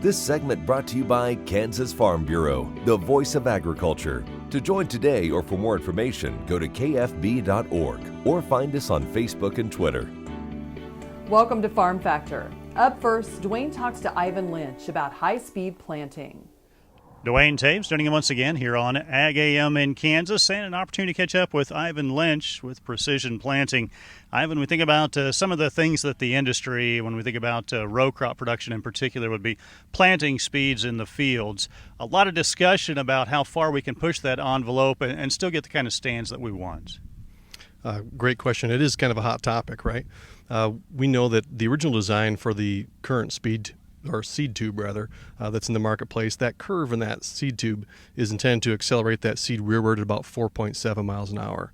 This segment brought to you by Kansas Farm Bureau, the voice of agriculture. To join today or for more information, go to kfb.org or find us on Facebook and Twitter. Welcome to Farm Factor. Up first, Duane talks to Ivan Lentsch about high-speed planting. Duane Taves joining him once again here on Ag AM in Kansas, and an opportunity to catch up with Ivan Lentsch with Precision Planting. Ivan, we think about some of the things that the industry, when we think about row crop production in particular, would be planting speeds in the fields. A lot of discussion about how far we can push that envelope and still get the kind of stands that we want. Great question. It is kind of a hot topic, right? We know that the original design for the current seed tube that's in the marketplace, that curve in that seed tube is intended to accelerate that seed rearward at about 4.7 miles an hour.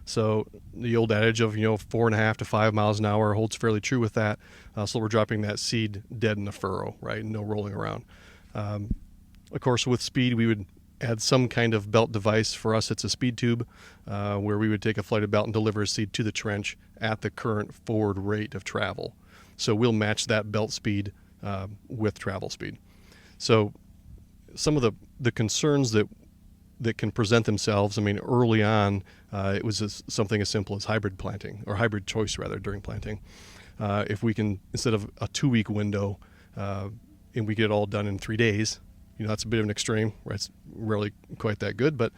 So the old adage of 4.5 to 5 miles an hour holds fairly true with that. So we're dropping that seed dead in the furrow, right? No rolling around. Of course, with speed, we would add some kind of belt device. For us, it's a speed tube where we would take a flighted belt and deliver a seed to the trench at the current forward rate of travel. So we'll match that belt speed with travel speed. So some of the concerns that can present themselves, early on, it was something as simple as hybrid planting, or hybrid choice during planting. If we can, instead of a 2-week window, and we get it all done in 3 days, that's a bit of an extreme, right? It's rarely quite that good, but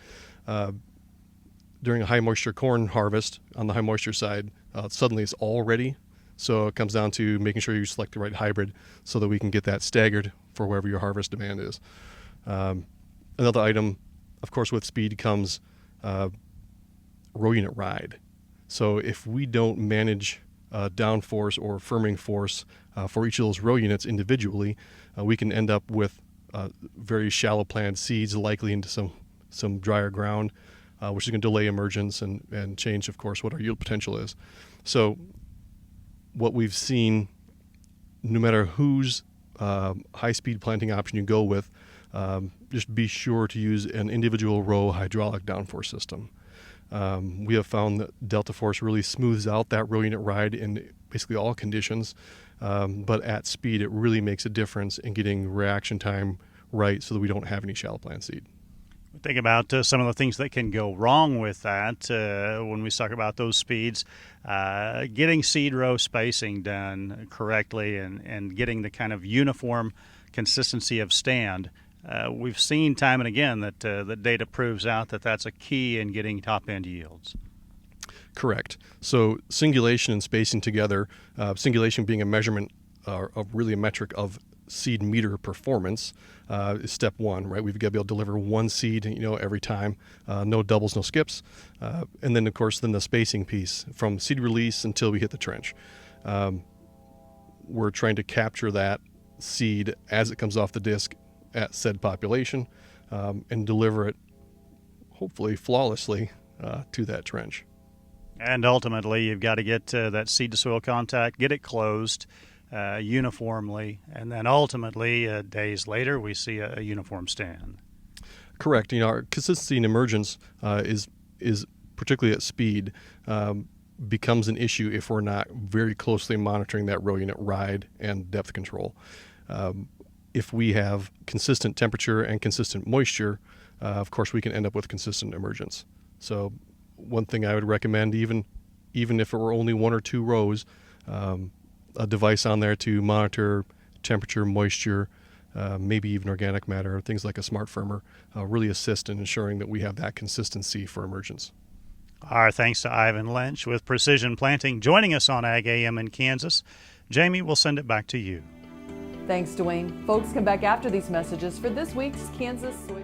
during a high moisture corn harvest, on the high moisture side, suddenly it's all ready. So it comes down to making sure you select the right hybrid so that we can get that staggered for wherever your harvest demand is. Another item, of course, with speed comes row unit ride. So if we don't manage downforce or firming force for each of those row units individually, we can end up with very shallow planted seeds, likely into some drier ground, which is going to delay emergence and change, of course, what our yield potential is. So what we've seen, no matter whose high-speed planting option you go with, just be sure to use an individual row hydraulic downforce system. We have found that Delta Force really smooths out that row unit ride in basically all conditions, but at speed it really makes a difference in getting reaction time right so that we don't have any shallow plant seed. Think about some of the things that can go wrong with that when we talk about those speeds. Getting seed row spacing done correctly and getting the kind of uniform consistency of stand. We've seen time and again that the data proves out that that's a key in getting top-end yields. Correct. So singulation and spacing together, singulation being a measurement of really a metric of seed meter performance, is step one, right? We've got to be able to deliver one seed, every time, no doubles, no skips, and then of course the spacing piece from seed release until we hit the trench. We're trying to capture that seed as it comes off the disc at said population, and deliver it hopefully flawlessly to that trench. And ultimately, you've got to get that seed to soil contact, get it closed uniformly, and then ultimately, days later, we see a uniform stand. Correct. Our consistency in emergence is particularly at speed, becomes an issue if we're not very closely monitoring that row unit ride and depth control. If we have consistent temperature and consistent moisture, of course, we can end up with consistent emergence. So one thing I would recommend, even if it were only 1 or 2 rows, a device on there to monitor temperature, moisture, maybe even organic matter, things like a smart firmer, really assist in ensuring that we have that consistency for emergence. Our thanks to Ivan Lentsch with Precision Planting joining us on Ag AM in Kansas. Jamie, we'll send it back to you. Thanks, Duane. Folks, come back after these messages for this week's Kansas Soy.